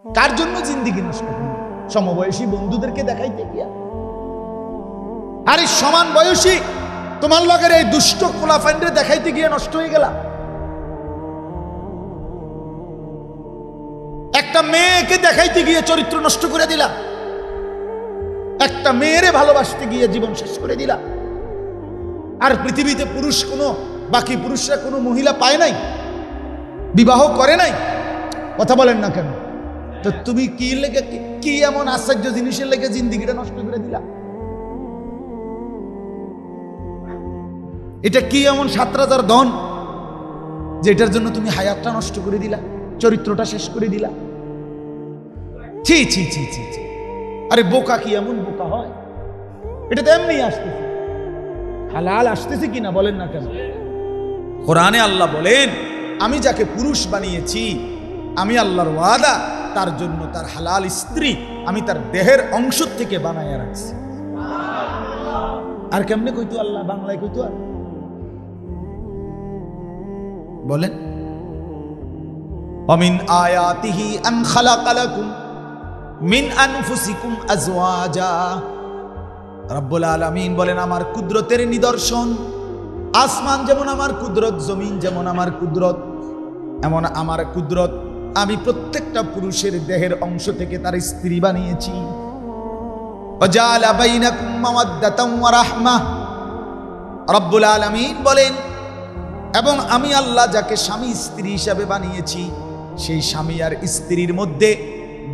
কার জন্য জিন্দিগি নষ্ট করবে? সমবয়সী বন্ধুদেরকে দেখাইতে গিয়া। আরে সমান বয়সী তোমার লগের এই দুষ্ট কোলাফাইন্ডে দেখাইতে গিয়ে নষ্ট হয়ে গেলা। একটা মেয়েকে দেখাইতে গিয়ে চরিত্র নষ্ট করে দিলা। একটা মেয়েরে ভালোবাসতে গিয়ে জীবন শেষ করে দিলা। আর পৃথিবীতে পুরুষ কোনো বাকি পুরুষরা কোনো মহিলা পায় নাই, বিবাহ করে নাই, কথা বলেন না কেন? তো তুমি কি লেগে, কি এমন আশ্চর্য জিনিসের লেগে জিন্দিগিটা নষ্ট করে দিলা? এটা কি এমন ৭,০০০ ধন যে এটার জন্য তুমি হায়াতটা নষ্ট করে দিলা, চরিত্রটা শেষ করে দিলা? ছি ছি ছি ছি ছি। আরে বোকা কি এমন বোকা হয়? এটা তো এমনি আসতেছে, হালাল আসতেছে কিনা বলেন না কেন? কোরআনে আল্লাহ বলেন, আমি যাকে পুরুষ বানিয়েছি, আমি আল্লাহর ওয়াদা তার জন্য তার হালাল স্ত্রী আমি তার দেহের অংশ থেকে বানাইয়া রাখছি। আর কেমনে কইতো আল্লাহ? বাংলায় কইতো আর বলেন, অমিন আয়াতিহি আন খালাকা লাকুম মিন আনফুসিকুম আজওয়াজা। রব্বুল আলামিন বলেন, আমার কুদরতের নিদর্শন, আসমান যেমন আমার কুদরত, জমিন যেমন আমার কুদরত, এমন আমার কুদরত আমি প্রত্যেকটা পুরুষের দেহের অংশ থেকে তার স্ত্রী বানিয়েছি। ওয়াজালা বাইনাকুম মাওয়াদ্দাতাম ওয়া রাহমাহ। রব্বুল আলামিন বলেন, এবং আমি আল্লাহ যাকে স্বামী স্ত্রী হিসাবে বানিয়েছি, সেই স্বামী আর স্ত্রীর মধ্যে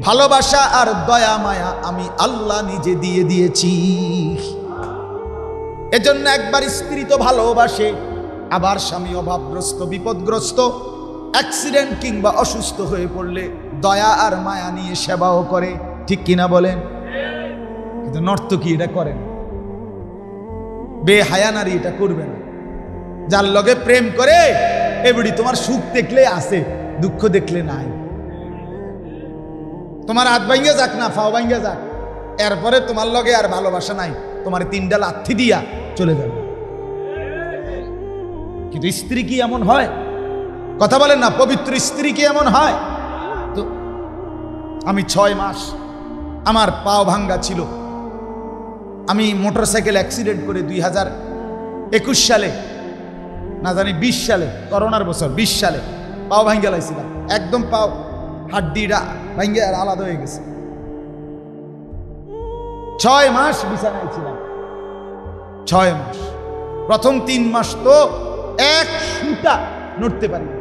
ভালোবাসা আর দয়া মায়া আমি আল্লাহ নিজে দিয়ে দিয়েছি। এজন্য একবার স্ত্রী তো ভালোবাসে, আবার স্বামী অভাবগ্রস্ত, বিপদগ্রস্ত, অ্যাক্সিডেন্ট কিংবা অসুস্থ হয়ে পড়লে দয়া আর মায়া নিয়ে সেবাও করে, ঠিক কিনা বলেন? কিন্তু নর্তকী এটা করেন, বেহায়া নারী এটা করবে না। যার লগে প্রেম করে এবারে তোমার সুখ দেখলে আছে, দুঃখ দেখলে নাই। তোমার হাত ভাঙ্গে যাক না ফাও ভাঙ্গে যাক, এরপরে তোমার লগে আর ভালোবাসা নাই, তোমার 3টা লাথি দিয়া চলে যাবে। কিন্তু স্ত্রী কি এমন হয়? কথা বলেন না, পবিত্র স্ত্রী কি এমন হয়? তো আমি 6 মাস আমার পাও ভাঙ্গা ছিল, আমি মোটরসাইকেল অ্যাক্সিডেন্ট করে 2021 সালে, না জানি 20 সালে, করোনার বছর 20 সালে পাও ভাঙ্গা লাইছিলাম, একদম পাও হাড্ডিটা ভাঙ্গে আর আলাদা হয়ে গেছে। 6 মাস বিছানায় ছিলাম, 6 মাস। প্রথম 3 মাস তো এক সুতা নড়তে পারি না।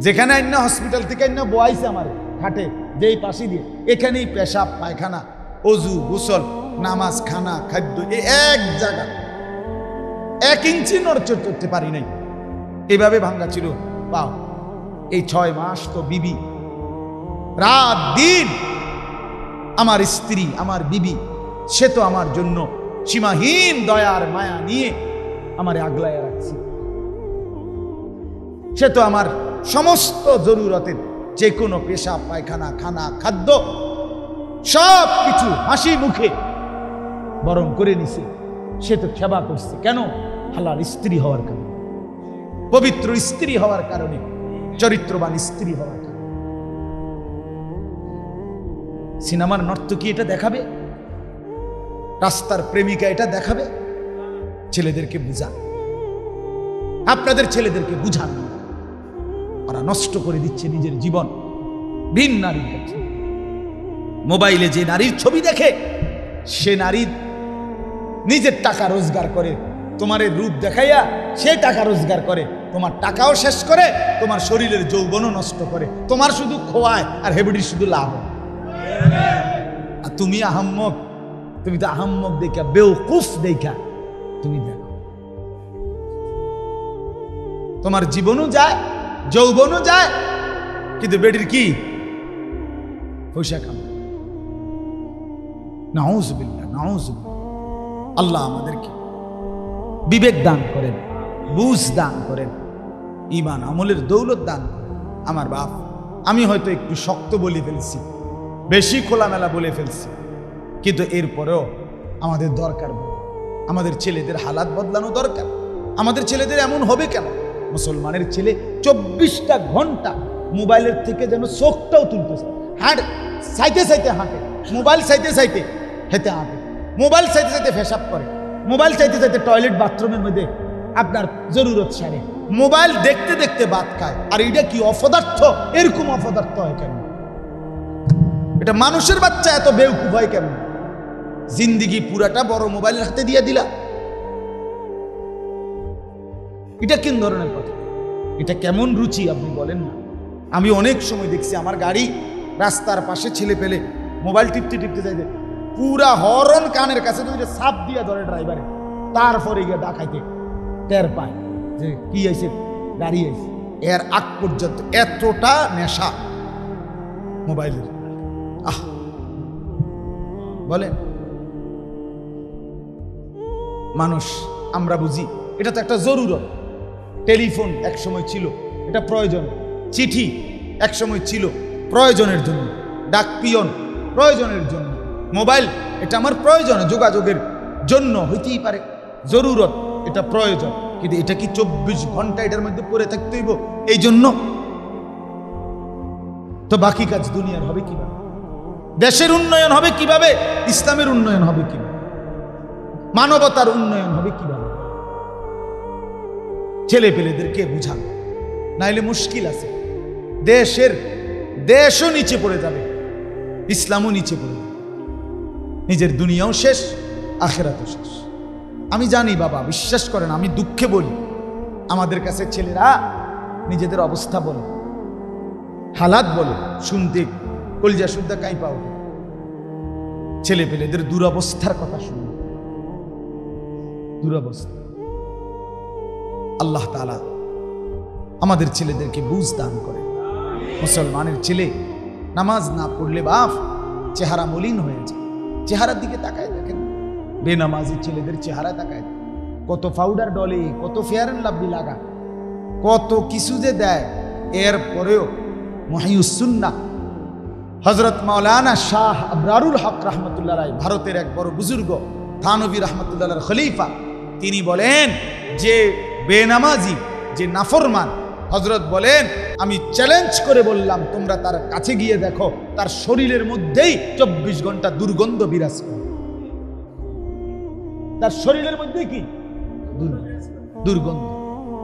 যেখানে আইনা হসপিটাল থেকে আইনা বয়াইছে আমার খাটে, যেই পাশে দিয়ে, এখানেই পেশাব পায়খানা, অজু, গোসল, নামাজ, খানা, খাদ্য, এক জায়গা 1 ইঞ্চি নড়চড় করতে পারি নাই। এইভাবে ভাঙ্গা ছিল পাও। এই 6 মাস তো বিবি রাত দিন, আমার স্ত্রী, আমার বিবি, সে তো আমার জন্য সীমাহীন দয়ার মায়া নিয়ে আমারে আগলায় রাখছে। সে তো আমার সমস্ত জরুরতের যে কোনো পেশাব পায়খানা, খানা, খাদ্য সব কিছু হাসি মুখে বরণ করে নিছে। সে তো সেবা করছে কেন? হালাল স্ত্রী হওয়ার কারণে, পবিত্র স্ত্রী হওয়ার কারণে, চরিত্রবান স্ত্রী হওয়ার কারণে। সিনেমার নর্তকী এটা দেখাবে, রাস্তার প্রেমিকা এটা দেখাবে? ছেলেদেরকে বুঝান, আপনাদের ছেলেদেরকে বুঝান, ওরা নষ্ট করে দিচ্ছে নিজের জীবন ভিন নারীর কাছে। মোবাইলে যে নারীর ছবি দেখে, সে নারী নিজের টাকা রোজগার করে, তোমার রূপ দেখাইয়া সে টাকা রোজগার করে, তোমার টাকাও শেষ করে, তোমার শরীরের যৌবনও নষ্ট করে, তোমার শুধু খোয়ায় আর হেবড়ির শুধু লাভ। আর তুমি আহাম্মক, তুমি তো আহাম্মক দেখা, বেওকুফ দেখা তুমি দেখো, তোমার জীবনও যায়, যৌবনও যায়, কিন্তু বেটির কি পয়সা কাম। নাউজুবিল্লাহ, নাউজুবিল্লাহ। আল্লাহ আমাদেরকে বিবেক দান করেন, বুঝ দান করেন, ঈমান আমলের দৌলত দান করেন। আমার বাপ, আমি হয়তো একটু শক্ত বলে ফেলছি, বেশি খোলামেলা বলে ফেলছি, কিন্তু এরপরেও আমাদের দরকার, আমাদের ছেলেদের হালাত বদলানো দরকার। আমাদের ছেলেদের এমন হবে কেন? মুসলমানের ছেলে 24টা ঘন্টা মোবাইলের থেকে যেন চোখটাও তুলতেছে, হাঁট চাইতে চাইতে হাঁটে, মোবাইল চাইতে চাইতে হেঁটে হাঁটে, মোবাইল চাইতে চাইতে পেশাব করে, মোবাইল চাইতে চাইতে টয়লেট বাথরুমের মধ্যে আপনার জরুরত সারে, মোবাইল দেখতে দেখতে ভাত খায়। আর এটা কি অপদার্থ? এরকম অপদার্থ হয় কেন? এটা মানুষের বাচ্চা এত বেউকুফ হয় কেন? জিন্দিগি পুরাটা বড় মোবাইলের হাতে দিয়ে দিলা, এটা কোন ধরনের কথা? এটা কেমন রুচি আপনি বলেন না? আমি অনেক সময় দেখছি আমার গাড়ি রাস্তার পাশে ছেলে পেলে মোবাইল টিপতে টিপতে যাইতে পুরা হরন কানের কাছে সাপ দিয়া ধরে ড্রাইভারে, তারপরে গিয়ে ডাকাইতে টের পায় যে কি আইছে, গাড়ি আইছে। এর আগ পর্যন্ত এতটা নেশা মোবাইলের। বলেন মানুষ, আমরা বুঝি এটা তো একটা জরুরত। টেলিফোন এক সময় ছিল, এটা প্রয়োজন। চিঠি এক সময় ছিল প্রয়োজনের জন্য, ডাক পিয়ন প্রয়োজনের জন্য, মোবাইল এটা আমার প্রয়োজন, যোগাযোগের জন্য হইতেই পারে, জরুরত, এটা প্রয়োজন। কিন্তু এটা কি 24 ঘন্টা এটার মধ্যে পড়ে থাকতে হইব? এই জন্য তো বাকি কাজ দুনিয়ার হবে কিভাবে? দেশের উন্নয়ন হবে কিভাবে? ইসলামের উন্নয়ন হবে কিভাবে? মানবতার উন্নয়ন হবে কিভাবে? ছেলে পেলেদেরকে বুঝান, নাইলে মুশকিল আছে। দেশও নিচে পড়ে যাবে, ইসলামও নিচে পড়ে যাবে, নিজের দুনিয়াও শেষ, আখিরাতও শেষ। আমি জানি বাবা, বিশ্বাস করেন, আমি দুঃখে বলি, আমাদের কাছে ছেলেরা নিজেদের অবস্থা বলে, হালাত বলে, শুনতে কলিজা শুদ্ধা কাঁপা ওঠে। ছেলে পেলেদের দুরবস্থার কথা শুনে, দুরবস্থা। আল্লাহ তাআলা আমাদের ছেলেদেরকে বুঝ দান করে। মুসলমানের ছেলে নামাজ না পড়লে বাপ চেহারা মলিন হয়ে যায়। চেহারার দিকে তাকায় দেখেন, বেনামাজি ছেলেদের চেহারা তাকায়, কত পাউডার ডলে, কত ফেয়ার এন্ড লাভলি লাগা, কত কিছু যে দেয়। এর পরেও মুহিউস সুন্নাহ হযরত মাওলানা শাহ আবরারুল হক রাহমাতুল্লাহ আলাইহি, ভারতের এক বড় বুজুর্গ, থানভী রাহমাতুল্লাহ আলাইহির খলিফা, তিনি বলেন যে বেনামাজি, যে নাফরমান, হযরত বলেন আমি চ্যালেঞ্জ করে বললাম তোমরা তার কাছে গিয়ে দেখো, তার শরীরের মধ্যেই 24 ঘন্টা দুর্গন্ধ বিরাজ করে। তার শরীরের মধ্যে কি দুর্গন্ধ?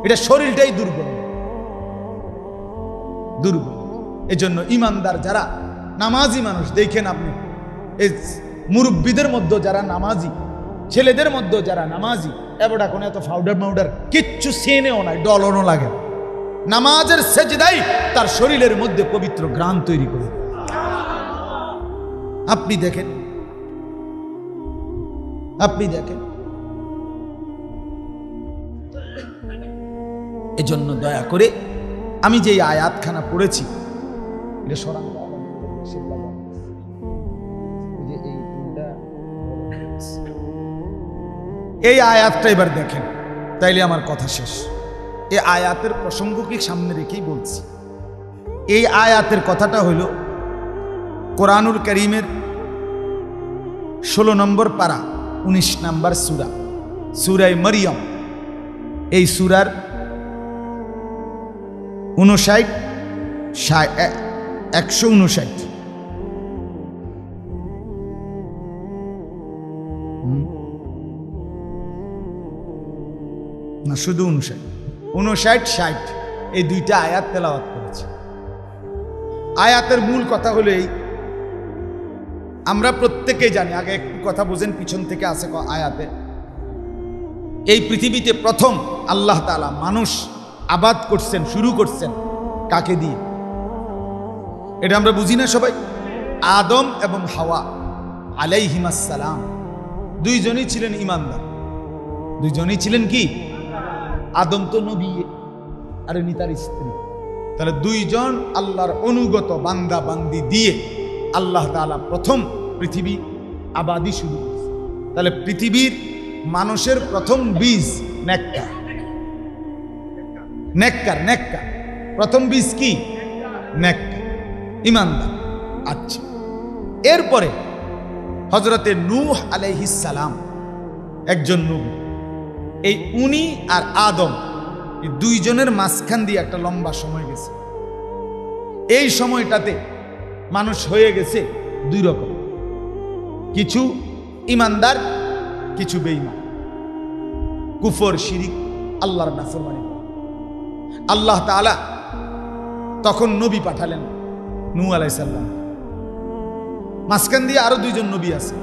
এটা শরীরটাই দুর্গন্ধ, দুর্গন্ধ। এজন্য ইমানদার যারা নামাজি মানুষ দেখেন আপনি, এই মুরব্বীদের মধ্যে যারা নামাজি, ছেলেদের মধ্যে যারা নামাজি, এবড়া কোনো এত পাউডার মাউডার কিচ্ছু সেনেও নাই, ডলনও লাগে। নামাজের সেজদাই তার শরীরের মধ্যে পবিত্র ঘ্রাণ তৈরি করে। আপনি দেখেন, আপনি দেখেন। এজন্য দয়া করে আমি যে আয়াতখানা পড়েছি, এটা সরান, এই আয়াতটা এবার দেখেন, তাইলে আমার কথা শেষ। এই আয়াতের প্রসঙ্গকে সামনে রেখেই বলছি। এই আয়াতের কথাটা হইল কোরআনুল কারীমের 16 নম্বর পারা 19 নম্বর সূরা, সূরায়ে মারইয়াম। এই সূরার 159 না, শুধু 59-60 এই দুইটা আয়াত তেলাওয়াত করেছে। আয়াতের মূল কথা হলো এই, আমরা প্রত্যেকেই জানি, আগে একটু কথা বোঝেন, পিছন থেকে আসে আয়াতে। এই পৃথিবীতে প্রথম আল্লাহ তাআলা মানুষ আবাদ করছেন, শুরু করছেন কাকে দিয়ে? এটা আমরা বুঝি না সবাই? আদম এবং হাওয়া আলাইহিমাস সালাম দুইজনই ছিলেন ইমানদার, দুইজনই ছিলেন কি? আদম তো নবী আর উনি তার স্ত্রী, তাহলে দুইজন আল্লাহর অনুগত বান্দা বান্দি দিয়ে আল্লাহ তাআলা প্রথম পৃথিবী আবাদি শুরু করেছে। তাহলে পৃথিবীর মানুষের প্রথম বীজ নেককার, নেককার, নেককার। প্রথম বীজ কি? নেককার, ইমানদার। আচ্ছা, এরপরে হযরতে নূহ আলাইহিস সালাম একজন নবী। এই উনি আর আদম, এই দুইজনের মাঝখান দিয়ে একটা লম্বা সময় গেছে। এই সময়টাতে মানুষ হয়ে গেছে দুই রকম, কিছু ইমানদার, কিছু বেঈমান, কুফর, শিরিক, আল্লাহর নাফরমানি। আল্লাহ তাআলা তখন নবী পাঠালেন নূহ আলাইহিস সালাম। মাঝখান দিয়ে আরো দুইজন নবী আছে,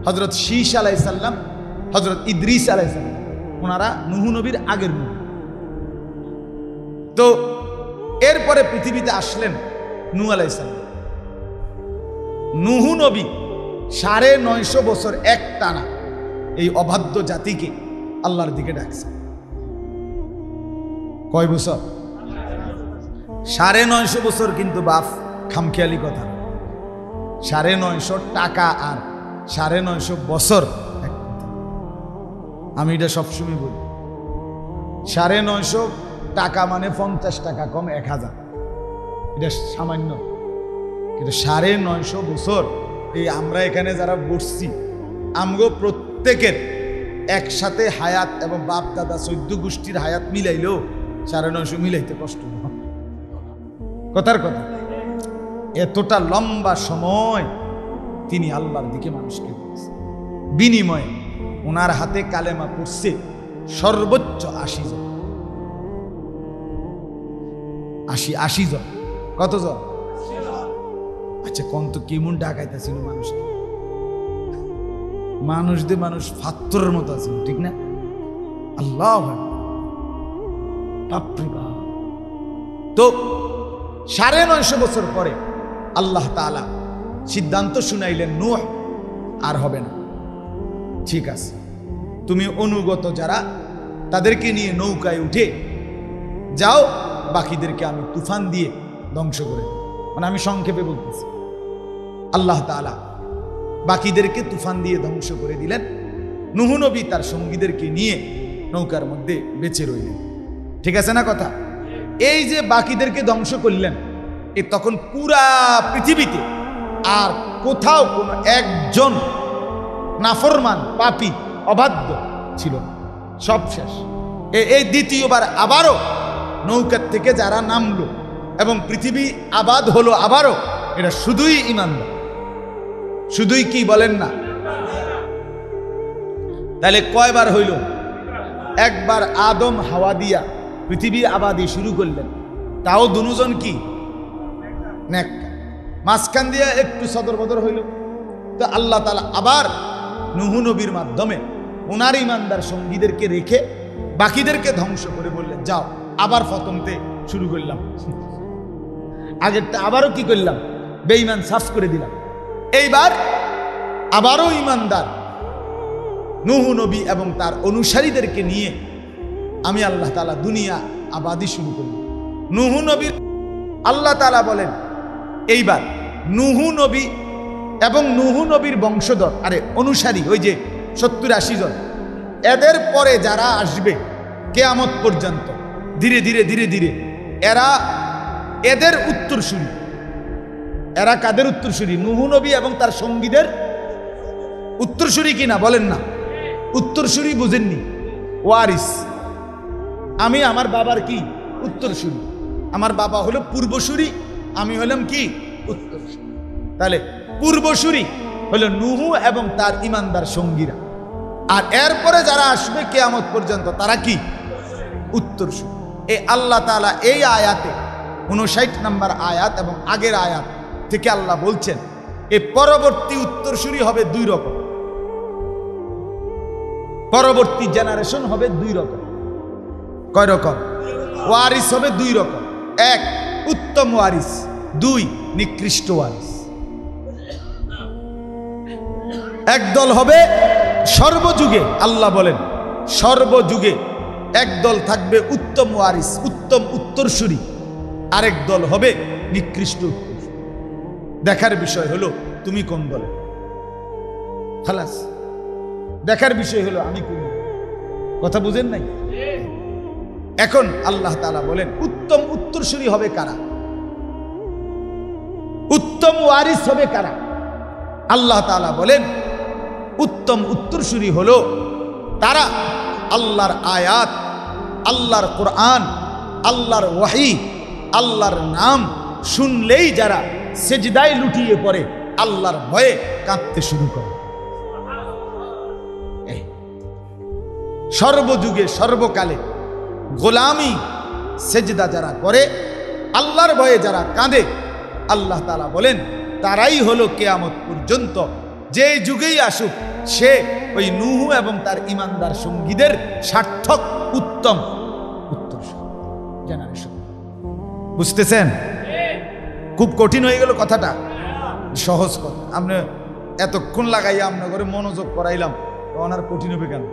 হযরত শীশ আলাইহিস সালাম, হযরত ইদ্রিস আলাইহিস সালাম। ওনারা নূহ নবীর আগের নবী। তো এরপরে পৃথিবীতে আসলেন নূহ আলাইহিস সালাম। নূহ নবী 950 বছর এক টানা এই অবাধ্য জাতিকে আল্লাহর দিকে ডাকছে। কয় বছর? 950 বছর। কিন্তু বাপ খামখেয়ালি কথা, 950 টাকা আর 950 বছর এক কথা। আমি এটা সবসময় বলি, 950 টাকা মানে 50 টাকা কম 1000, এটা সামান্য। কিন্তু 950 বছর এই আমরা এখানে যারা বসছি, আমগো প্রত্যেকের একসাথে হায়াত এবং বাপ দাদা 14 গোষ্ঠীর হায়াত মিলাইলেও 950 মিলাইতে কষ্ট। কথার কথা, এতটা লম্বা সময় তিনি আল্লাহর দিকে মানুষকে দিয়েছেন। বিনিময়ে ওনার হাতে কালেমা পড়ছে সর্বোচ্চ 80 জন। 80 জন। কতজন? আচ্ছা, কোন তো কেমন ডাকাইতেছিল মানুষকে, মানুষ ফাত্তরের মতো আছে, ঠিক না? আল্লাহ তো 950 বছর পরে আল্লাহ তাআলা সিদ্ধান্ত শুনাইলেন, নূহ আর হবে না, ঠিক আছে, তুমি অনুগত যারা তাদেরকে নিয়ে নৌকায় উঠে যাও, বাকিদেরকে আমি তুফান দিয়ে ধ্বংস করে দেব। মানে আমি সংক্ষেপে বলতেছি, আল্লাহ তাআলা বাকিদেরকে তুফান দিয়ে ধ্বংস করে দিলেন। নূহ নবী তার সঙ্গীদেরকে নিয়ে নৌকার মধ্যে বেঁচে রইলেন। ঠিক আছে না কথা? এই যে বাকিদেরকে ধ্বংস করলেন, এ তখন পুরা পৃথিবীতে আর কোথাও কোনো একজন নাফরমান, পাপী, অবাধ্য ছিল না, সব শেষ। এই দ্বিতীয়বার আবারও নৌকার থেকে যারা নামলো এবং পৃথিবী আবাদ হলো আবারও, এটা শুধুই ইমানদার। শুধুই কি বলেন না? তাহলে কয়বার হইল? একবার আদম হাওয়া দিয়া পৃথিবী আবাদি শুরু করলেন, তাও দুজন কি নেককার। মাঝখান দিয়া একটু সদর বদর হইল, তো আল্লাহ তাআলা আবার নূহ নবীর মাধ্যমে ওনার ইমানদার সঙ্গীদেরকে রেখে বাকিদেরকে ধ্বংস করে বললেন, যাও আবার প্রথমতে শুরু করলাম, আগেরটা আবারও কি করলাম, বেঈমান সাফ করে দিলাম। এইবার আবারও ইমানদার নূহ নবী এবং তার অনুসারীদেরকে নিয়ে আমি আল্লাহ তাআলা দুনিয়া আবাদি শুরু করলাম। নূহ নবীর আল্লাহ তাআলা বলেন, এইবার নূহ নবী এবং নূহ নবীর বংশধর, আরে অনুসারী, ওই যে 70-80 জন, এদের পরে যারা আসবে কিয়ামত পর্যন্ত, ধীরে ধীরে ধীরে ধীরে এরা এদের উত্তরসূরি। এরা কাদের উত্তরসূরি? নূহ নবী এবং তার সঙ্গীদের উত্তরসূরি কিনা বলেন না? উত্তরসূরি বুঝেননি? ওয়ারিস। আমি আমার বাবার কি উত্তরসূরি, আমার বাবা হলো পূর্বসূরি, আমি হলাম কি উত্তরসূরি। তাহলে পূর্বসূরি হলো নূহ এবং তার ইমানদার সঙ্গীরা, আর এরপরে যারা আসবে কিয়ামত পর্যন্ত তারা কি উত্তরসূরি। এই আল্লাহ তাআলা এই আয়াতে 59 নম্বর আয়াত এবং আগের আয়াত থেকে আল্লাহ বলছেন, এই পরবর্তী উত্তরসূরি হবে দুই রকম, পরবর্তী জেনারেশন হবে দুই রকম। কয় রকম? ওয়ারিস হবে দুই রকম, এক উত্তম ওয়ারিস, দুই নিকৃষ্ট ওয়ারিস। একদল হবে সর্বযুগে, আল্লাহ বলেন সর্বযুগে একদল থাকবে উত্তম ওয়ারিস, উত্তম উত্তরসূরি, আরেক দল হবে নিকৃষ্ট উত্তরসূরি। দেখার বিষয় হলো তুমি কোন দলে, খালাস। দেখার বিষয় হলো আমি কোন, কথা বুঝেন নাই? এখন আল্লাহ তাআলা বলেন উত্তম উত্তরসূরি হবে কারা, উত্তম ওয়ারিস হবে কারা? আল্লাহ তাআলা বলেন উত্তম উত্তরসূরি হলো তারা আল্লাহর আয়াত, আল্লাহর কোরআন, আল্লাহর ওয়াহি, আল্লাহর নাম শুনলেই যারা সেজদায় লুটিয়ে পড়ে আল্লাহর ভয়ে কাঁদতে শুরু করে। সর্বযুগে সর্বকালে গোলামি সেজদা যারা করে, আল্লাহর ভয়ে যারা কাঁদে, আল্লাহ তাআলা বলেন তারাই হলো কিয়ামত পর্যন্ত যে যুগেই আসুক সে ওই নূহ এবং তার ঈমানদার সঙ্গীদের সার্থক উত্তম জেনারেশন। বুঝতেছেন? খুব কঠিন হয়ে গেল কথাটা, সহজ কথা। আপনি এতক্ষণ লাগাইয়া আপনার ঘরে মনোযোগ করাইলাম, ওনার কঠিন হবে কেন?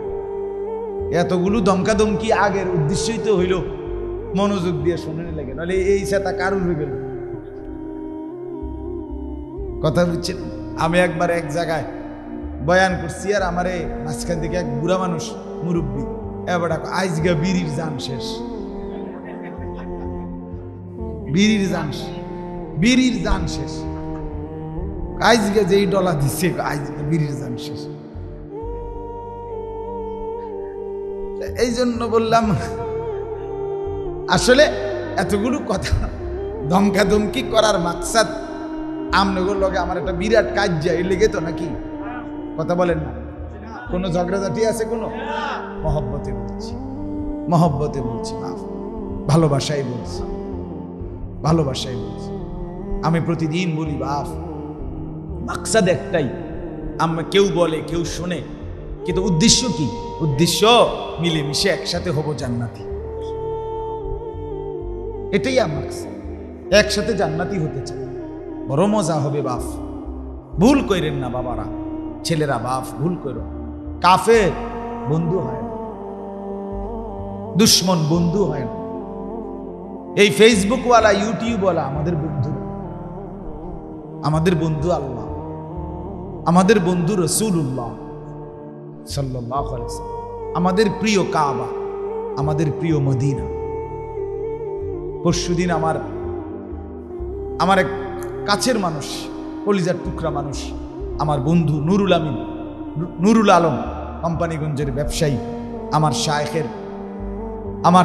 এতগুলো দমকাদমকি আগের উদ্দেশ্যই তো হইল মনোযোগ দিয়ে শুনে লাগে, নাহলে এই সেটা কারুর হয়ে গেল। কথা বুঝছেন? আমি একবার এক জায়গায় বয়ান করছি, আর আমার মাঝখান থেকে এক বুড়া মানুষ মুরব্বী এবার আইজগা বিড়ির জান শেষ, বিড়ির জান শেষ, আইজগা যেই ডলা দিচ্ছে আইজগা বিড়ির জান শেষ। এই জন্য বললাম আসলে এতগুলো কথা ধমকাধমকি করার মাকসাদ আমনগর লগে আমার একটা বিরাট কাজ যায় লেগে তো নাকি? কথা বলেন না? কোনো ঝগড়াঝাটি আছে? কোনো মহব্বতে বলছি, মহব্বতে বলছি, ভালোবাসায় বলছি, ভালোবাসায় বলছি। আমি প্রতিদিন বলি বাপ, মাকসাদ একটাই, আমরা কেউ বলে কেউ শোনে, কিন্তু উদ্দেশ্য কি? উদ্দেশ্য মিলেমিশে একসাথে হব জান্নাতি। এটাই আমার একসাথে জান্নাতি হতে চাই, বড় মজা হবে বাপ। ভুল কইরেন না বাবারা, ছেলেরা বাপ ভুল করো। কাফের বন্ধু হয় না, দুশ্মন বন্ধু হয় না। এই ফেসবুকওয়ালা ইউটিউবওয়ালা আমাদের বন্ধু, আমাদের বন্ধু আল্লাহ, আমাদের বন্ধু রাসূলুল্লাহ সাল্লাল্লাহু আলাইহি ওয়াসাল্লাম, আমাদের প্রিয় কাবা, আমাদের প্রিয় মদিনা। পরশুদিন আমার এক কাছের মানুষ, কলিজার টুকরা মানুষ, আমার বন্ধু নুরুল আলম কোম্পানিগঞ্জের ব্যবসায়ী, আমার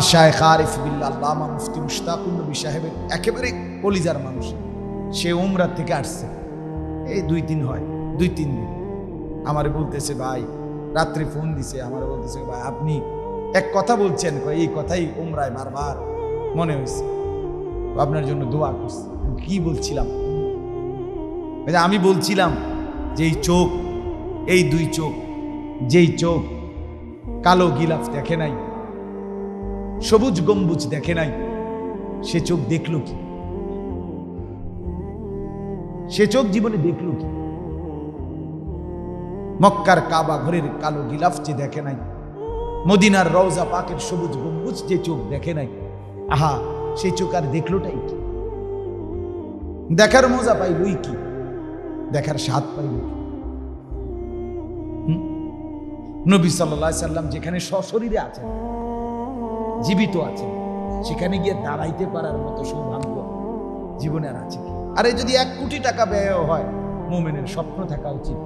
শায়েখ আরিফ বিল্লাহ আল্লামা মুফতি মুশতাকুর নবী সাহেবের একেবারে কলিজার মানুষ। সে উমরা থেকে আসছে, এই 2-3 দিন। আমারে বলতেছে ভাই, রাত্রে ফোন দিছে, আমারে বলতেছে ভাই আপনি এক কথা বলছেন, এই কথাই উমরায় বারবার মনে হয়েছে, আপনার জন্য দোয়া করছি। কি বলছিলাম? আমি বলছিলাম যে এই চোখ, এই 2 চোখ, যেই চোখ কালো গিলাফ দেখে নাই, সবুজ গম্বুজ দেখে নাই, সে চোখ দেখল কি? সে চোখ জীবনে দেখল কি? মক্কার কাবা ঘরের কালো গিলাফ যে দেখে নাই, মদিনার রওজা পাকের সবুজ গম্বুজ যে চোখ দেখে নাই, আহা সেই চোখ আর দেখলোটাই কি? দেখার মজা পাইলই কি? দেখার স্বাদ পাইল কি? নবী সাল্লাল্লাহু আলাইহি সাল্লাম যেখানে সশরীরে আছেন, জীবিত আছেন, সেখানে গিয়ে দাঁড়াইতে পারার মতো সৌভাগ্য জীবনে আর আছে কি? আরে যদি 1 কোটি টাকা ব্যয় হয়, মুমিনের স্বপ্ন থাকা উচিত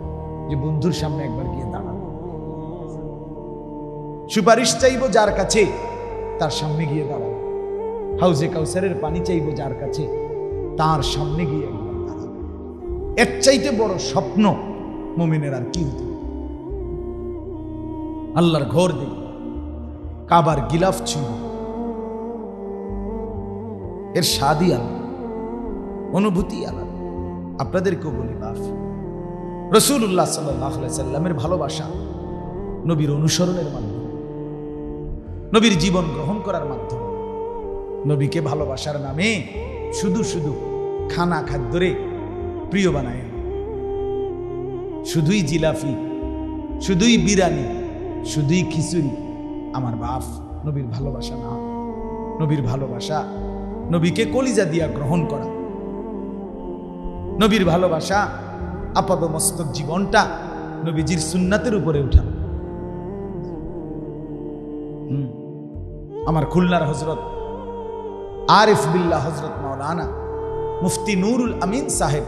যে বন্ধুর সামনে একবার গিয়ে দাঁড়াবো। সুপারিশ চাইবো যার কাছে, তার সামনে গিয়ে দাঁড়াবো। হাউজে কাউসারের পানি চাইবো যার কাছে, তার সামনে গিয়ে একবার দাঁড়াবো। এর চাইতে বড় স্বপ্ন মুমিনের আর কি হতে? আল্লাহর ঘর দেখব, কাবার গিলাফ ছুঁব, এর স্বাদই আলাদা, অনুভূতি আলাদা। আপনাদেরকেও বলি বাপ, রাসূলুল্লাহ সাল্লাল্লাহু আলাইহি সাল্লামের ভালোবাসা নবীর অনুসরণের মাধ্যমে, নবীর জীবন গ্রহণ করার মাধ্যমে। নবীকে ভালোবাসার নামে শুধু খানা খাদ্যরে প্রিয় বানায়, শুধুই জিলাফি, শুধুই বিরিয়ানি, শুধুই খিচুড়ি আমার বাপ নবীর ভালোবাসা না। নবীর ভালোবাসা নবীকে কলিজা দিয়া গ্রহণ করা, নবীর ভালোবাসা আপাদমস্তক জীবনটা নবীজির সুন্নাতের উপরে উঠা। আমার খুলনার হযরত আরিফ বিল্লাহ হযরত মাওলানা মুফতি নুরুল আমিন সাহেব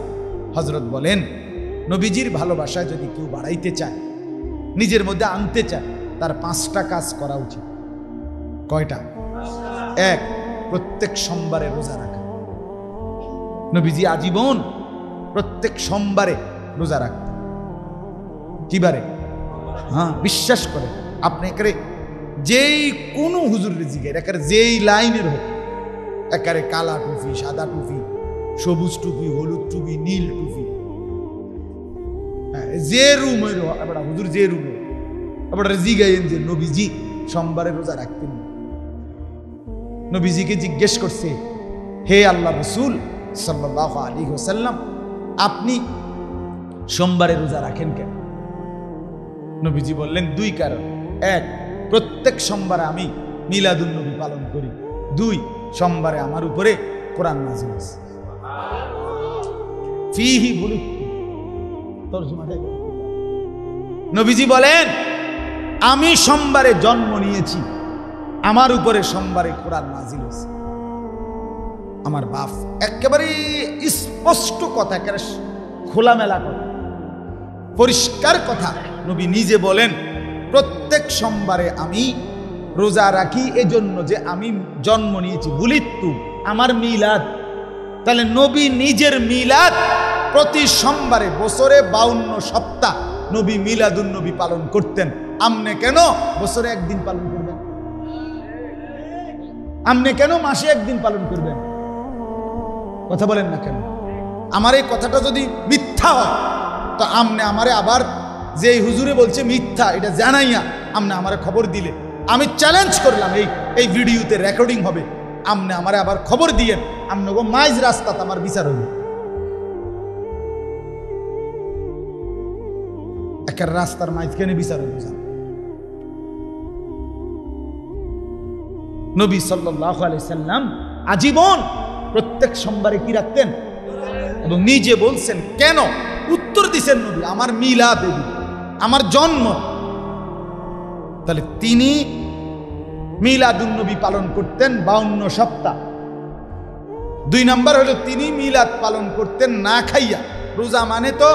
হযরত বলেন, নবীজির ভালোবাসা যদি কেউ বাড়াইতে চায়, নিজের মধ্যে আনতে চায়, তার 5টা কাজ করা উচিত। কয়টা? 1, প্রত্যেক সোমবারে রোজা রাখা। নবীজি আজীবন প্রত্যেক সোমবারে রোজা রাখতেন। কি বারে? হ্যাঁ, বিশ্বাস করে আপনি একারে যেই কোনো হুজুর জিজ্ঞেস, একারে যেই লাইনের হোক, একারে কালা টুপি, সাদা টুপি, সবুজ টুপি, হলুদ টুপি, নীল টুপি, যে রুমের এবার হুজুর যে রুমে এবার জিগাইন যে নবীজি সোমবারে রোজা রাখতেন। নবীজিকে জিজ্ঞেস করছে, হে আল্লাহ রসুল সাল্লাল্লাহু আলাইহি ওয়াসাল্লাম, আপনি সোমবারে রোজা রাখেন কেন? নবীজি বললেন, দুই কারণ। এক, প্রত্যেক সোমবারে আমি মিলাদুন নবী পালন করি। দুই, সোমবারে আমার উপরে কোরআন নাযিল হয়েছে। ফিহি বুলিত, তরজমাটাই নবীজি বলেন, আমি সোমবারে জন্ম নিয়েছি, আমার উপরে সোমবারে কোরআন নাযিল হয়েছে। আমার বাপ একেবারে স্পষ্ট কথা, একেবারে খোলামেলা কথা, পরিষ্কার কথা। নবী নিজে বলেন, প্রত্যেক সোমবারে আমি রোজা রাখি এজন্য যে আমি জন্ম নিয়েছি। বুলিত্তু, আমার মিলাদ। তাহলে নবী নিজের মিলাদ প্রতি সোমবারে বছরে 52 সপ্তাহ নবী মিলাদুন নবী পালন করতেন। আমনে কেন বছরে একদিন পালন করবেন? আমনে কেন মাসে একদিন পালন করবেন? কথা বলেন না কেন? আমার এই কথাটা যদি মিথ্যা হয় তো আমনে আমারে আবার যে হুজুরে বলছে মিথ্যা, এটা জানাইয়া আমনে আমারে খবর দিলে, আমি চ্যালেঞ্জ করলাম, এই ভিডিওতে রেকর্ডিং হবে, আমনে আমারে আবার খবর দিয়েন, আমনে গো মাইজ রাস্তাতে আমার বিচার হইবে। একের রাস্তার মাইজখানে বিচার হইবে। নবী সাল্লাল্লাহু আলাইহি সাল্লাম আজীবন প্রত্যেক সোমবারে কি রাখতেন? এবং নিজে বলছেন কেন? উত্তর দিছেন নবী, আমার মিলাদ, আমার জন্ম। তাহলে তিনি মিলাদুন নবী পালন করতেন 52 সপ্তাহ। দুই নাম্বার হলো তিনি মিলাদ পালন করতেন না খাইয়া। রোজা মানে তো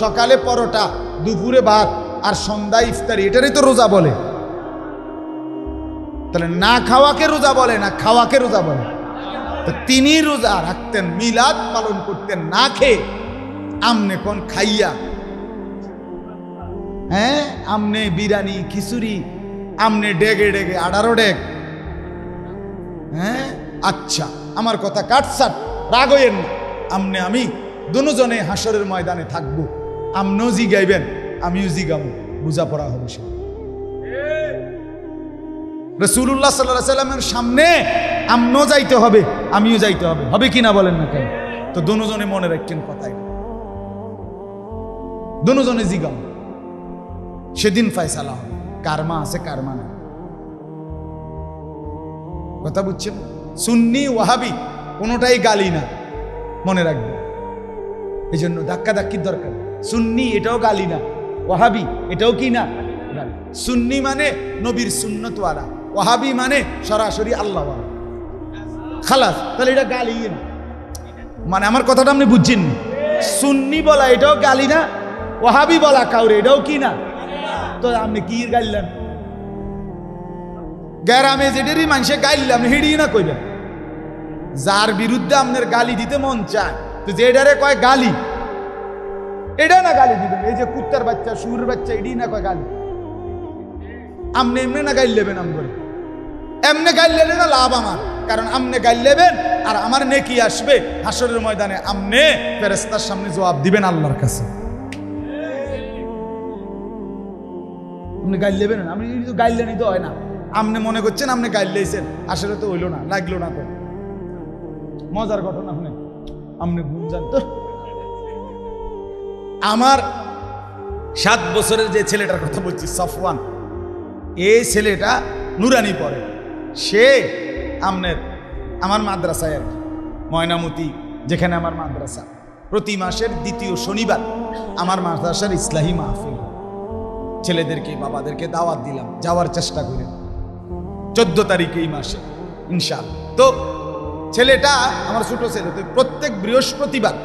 সকালে পরোটা, দুপুরে ভাত আর সন্ধ্যায় ইফতারি, এটারই তো রোজা বলে। তাহলে না খাওয়াকে রোজা বলে না খাওয়াকে রোজা বলে? তো তিনি রোজা রাখতেন, মিলাদ পালন করতেন না খেয়ে। আমনে কোন খাইয়া? হ্যাঁ, আমনে বিরিয়ানি, খিচুড়ি, আমনে ডেগে ডেগে 18 ডেগ। হ্যাঁ, আচ্ছা, আমার কথা কাটসাট, রাগ হইয়েন না। আমনে আমি দুজনে হাসরের ময়দানে থাকবো। আমনও জিগাইবেন, আমিও জিগাবো, বুঝা পড়া হবে। সে রাসূলুল্লাহ সাল্লাল্লাহু আলাইহি সাল্লামের সামনে আমনও যাইতে হবে, আমিও যাইতে হবে। হবে কিনা বলেন না কেন? তো দুজনে মনে রাখছেন কথাই, দুজনে জিগাবো, সেদিন ফয়সালা হবে কারমা আছে কারমা না। কথা বুঝছেন? সুন্নি ওয়াহাবি কোনোটাই গালি না, মনে রাখবে। এই জন্য ধাক্কা ধাক্কির দরকার। সুন্নি এটাও গালি না, ওয়াহাবি এটাও কি না গালি। সুন্নি মানে নবীর সুন্নতওয়ালা, ওয়াহাবি মানে সরাসরি আল্লাহওয়ালা। খালাস, তাহলে এটা গালি না। মানে আমার কথাটা আপনি বুঝছেন? সুন্নি বলা এটাও গালি না, ওয়াহাবি বলা কাউরে এটাও কি না। তো আপনি কি গাইলেন? গ্যারামে যেটারই মানুষে গাইলাম হিড়ি না কইবেন। যার বিরুদ্ধে আপনার গালি দিতে মন চায়, তো যেটারে কয় গালি, এটা না গালি দিবেন। এই যে কুত্তার বাচ্চা, শুয়োরের বাচ্চা, এডি না কয় গালি। আমনে এমনি না গাইল লেবেন, আমরে এমনি গাইল লেলে না লাভ আমার, কারণ আমনে গাইল লেবেন আর আমার নেকি আসবে হাসরের ময়দানে। আমনে ফেরেশতার সামনে জবাব দিবেন আল্লাহর কাছে। আপনি গাইল লেবেন, আপনি তো গাইলেনই তো হয় না। আপনি মনে করছেন আপনি গাইল লেছেন, আসলে তো হইল না, লাগলো না। তো মজার ঘটনা শুনে আপনি ঘুম যান তো। আমার 7 বছরের যে ছেলেটার কথা বলছি, সফওয়ান, এই ছেলেটা নুরানি পড়ে। সে আমার মাদ্রাসায় আর কি, ময়নামতি যেখানে আমার মাদ্রাসা, প্রতি মাসের 2য় শনিবার আমার মাদ্রাসার ইসলাহি মাহফিল। ছেলেদেরকে, বাবাদেরকে দাওয়াত দিলাম, যাওয়ার চেষ্টা করেন 14 তারিখে এই মাসে ইনশাআল্লাহ। তো ছেলেটা আমার ছোট ছেলে, তো প্রত্যেক বৃহস্পতিবার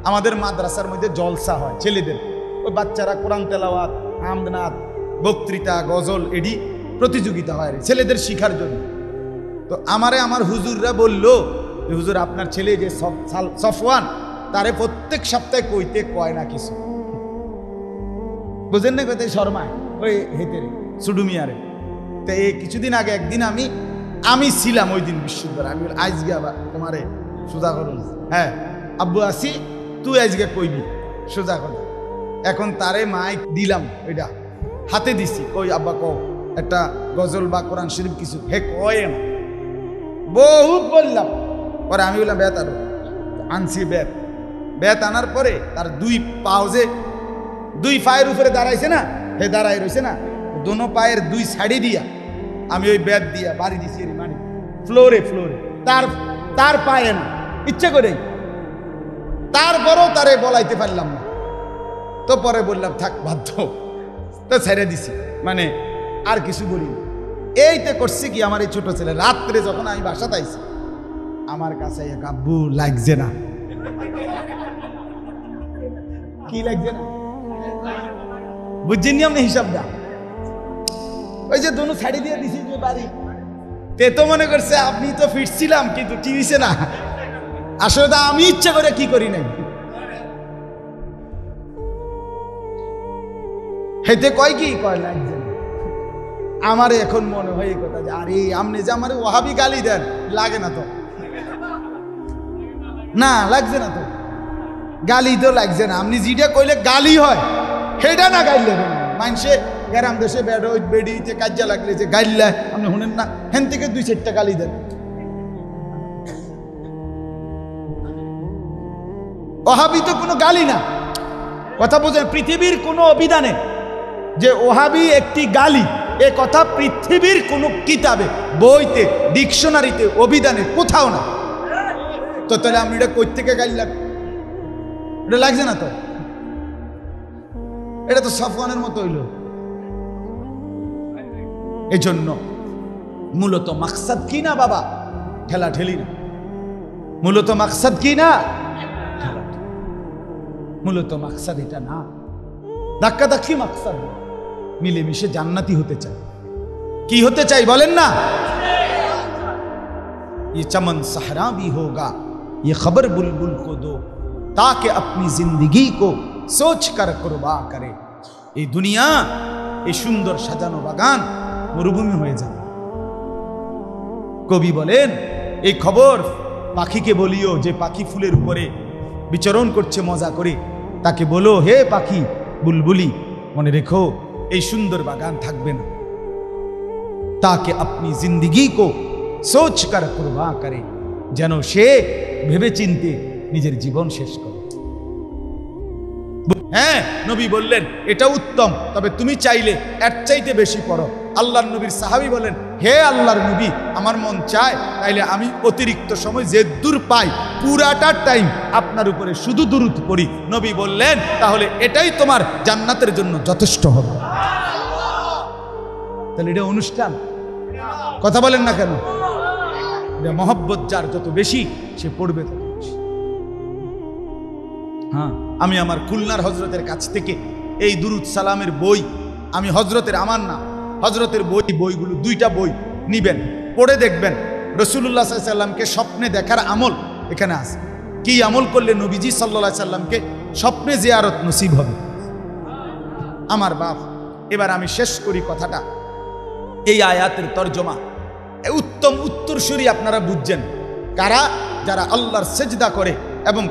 আমাদের মাদ্রাসার মধ্যে জলসা হয় ছেলেদের। ওই বাচ্চারা কোরআন তেলাওয়াত, আমদনাথ, বক্তৃতা, গজল, এডি প্রতিযোগিতা হয় ছেলেদের শিখার জন্য। তো আমার হুজুররা বলল, হুজুর আপনার ছেলে যে সফওয়ান তারে প্রত্যেক সপ্তাহে কইতে কয় না কিছু, বুঝেন না, কইতে শর্মায় ওই হেতেরে সুডুমিয়ারে। তো এই কিছুদিন আগে একদিন আমি ছিলাম ওই দিন বিশ্ববিদ্যালয়, আমি আজকে আবার তোমারে সোজা করুন, হ্যাঁ আব্বু আসি তুই আজকে কইবি সোজা কথা। এখন তারে মাইক দিলাম, ওইটা হাতে দিছি, কই আব্বা কও একটা গজল বা কোরআন শরীফ কিছু, হে কয় না, বহুত বললাম। পরে আমি বললাম বেত আরো আনছি, বেত আনার পরে তার দুই পাওজে দুই পায়ের উপরে দাঁড়াইছে না, হে দাঁড়াই রয়েছে না, দোনো পায়ের দুই সাইডে দিয়া আমি ওই বেত দিয়া বাড়ি দিছি মানে ফ্লোরে তার পায়ে না, ইচ্ছে করে, তারপরও তারে বলাইতে পারলাম না। তো পরে বললাম থাক বাধ্য, তো ছেড়ে দিছি, মানে আর কিছু বলি। এইতে করছি কি, আমার এই ছোট ছেলে রাত্রে যখন আমি বাসাতে আইছি আমার কাছে এক আব্বু লাগছে না, কি লাগছে না বুঝছেন নি আপনি হিসাবটা, ওই যে দোনো ছাড়ি দিয়ে দিছি যে বাড়ি, তে তো মনে করছে আপনি তো ফিরছিলাম কিন্তু কি হইছে না, আসলে তো আমি ইচ্ছা করে কি করি নাই। হেতে কয় কি কয় লাগছে না, আমার এখন মনে হয় এই কথা যে আরে আপনি যে আমার ওয়াহাবি গালি দেন, লাগে না তো, না লাগছে না তো, গালি তো লাগছে না, আপনি যেটা কইলে গালি হয় সেটা না গাইলে মানুষে গ্রাম দেশে বেড়িতে কাজা লাগলে যে গাইলে আপনি শুনেন না, হেন থেকে 2-4টা গালি দেন। ওহাবি তো কোনো গালি না, কথা বোঝেন, পৃথিবীর কোনো অভিধানে যে ওহাবি একটি গালি, এ কথা পৃথিবীর কোনো কিতাবে, বইতে, ডিকশনারিতে, অভিধানে কোথাও না। তো তাহলে আমি এটা কই থেকে গাইলাম, এটা লাগছে না তো, এটা তো সফওয়ানের মতো হইল। এই জন্য মূলত মাকসাদ কি না বাবা, ঠেলা ঠেলি না, মূলত মাকসাদ কি না, মূলত মাকসাদ এটা না, ধাক্কা ধাক্কি মাকসাদ, মিলেমিশে জান্নাতি হতে চাই। কি হতে চাই বলেন না, ये चमन सहरा भी होगा, ये खबर बुलबुल को दो ताकि अपनी जिंदगी को सोच कर कुर्बा करे। এই দুনিয়া, এই সুন্দর সাজানো বাগান মরুভূমি হয়ে যাবে। কবি বলেন এই খবর পাখিকে বলিও, যে পাখি ফুলের উপরে বিচরণ করছে মজা করে, তাকে বলো হে পাখি বুলবুলি, মনে রেখো এই সুন্দর বাগান থাকবে না, তাকে আপনি জিন্দগি কো সোচ কর কুরবা করে, যেন সে ভেবে চিনতে নিজের জীবন শেষ করে। হ্যাঁ নবী বললেন এটা উত্তম, তবে তুমি চাইলে এর চাইতে বেশি পড়ো। আল্লাহর নবীর সাহাবী বলেন হে আল্লাহর নবী, আমার মন চায় তাইলে আমি অতিরিক্ত সময় যে দূর পাই পুরাটা টাইম আপনার উপরে শুধু দুরূদ পড়ি। নবী বললেন তাহলে এটাই তোমার জান্নাতের জন্য যথেষ্ট হবে। তাহলে এটা অনুষ্ঠান, কথা বলেন না কেন? এটা মহব্বত যার যত বেশি সে পড়বে তত বেশি। হ্যাঁ, আমি আমার খুলনার হজরতের কাছ থেকে এই দুরুদ সালামের বই, আমি হজরতের, আমার না হজরতের বইগুলো 2টা বই নিবেন, পড়ে দেখবেন রাসূলুল্লাহ সাল্লাল্লাহু আলাইহি সাল্লামকে স্বপ্নে দেখার আমল এখানে আছে। কি আমল করলে নবীজি সাল্লাল্লাহু আলাইহি সাল্লামকে স্বপ্নে জিয়ারত নসিব হবে। আমার বাপ, এবার আমি শেষ করি কথাটা। এই আয়াতের তরজমা উত্তম উত্তরসূরি আপনারা বুঝছেন কারা? যারা আল্লাহর সেজদা করে এবং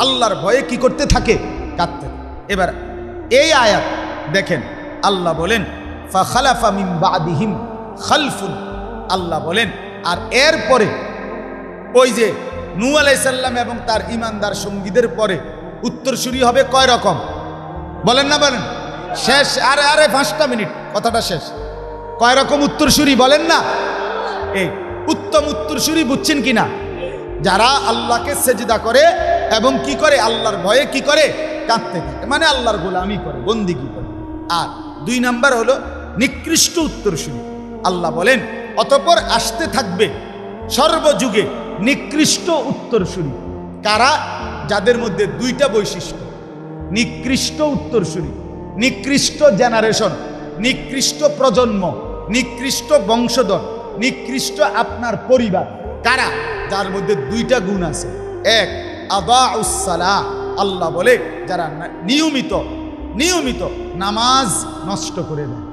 আল্লাহর ভয়ে কি করতে থাকে? কাঁদতে। এবার এই আয়াত দেখেন, আল্লাহ বলেন ফাখালাফা মিন বাদিহিম খালফুন, আল্লাহ বলেন আর এরপরে ওই যে নূহ আলাইহিস সালাম এবং তার ঈমানদার সঙ্গীদের পরে উত্তরসূরি হবে কয় রকম বলেন না, বলেন শেষ। আরে 5টা মিনিট, কথাটা শেষ। কয় রকম উত্তরসূরি বলেন না? এই উত্তম উত্তরসূরি বুঝছেন কিনা? যারা আল্লাহকে সেজদা করে এবং কি করে? আল্লাহর ভয়ে কি করে? কাঁদতে থাকে, মানে আল্লাহর গোলামি করে, বন্দিগি করে। আর 2 নাম্বার হলো নিকৃষ্ট উত্তরসূরি। আল্লাহ বলেন অতঃপর আসতে থাকবে সর্বযুগে নিকৃষ্ট উত্তরসূরি। কারা? যাদের মধ্যে 2টা বৈশিষ্ট্য, নিকৃষ্ট উত্তরসূরি, নিকৃষ্ট জেনারেশন, নিকৃষ্ট প্রজন্ম, নিকৃষ্ট বংশধর, নিকৃষ্ট আপনার পরিবার। কারা? যার মধ্যে দুইটা গুণ আছে। এক, আদাউস সালাহ, আল্লাহ বলে যারা নিয়মিত নিয়মিত নামাজ নষ্ট করে দেয়।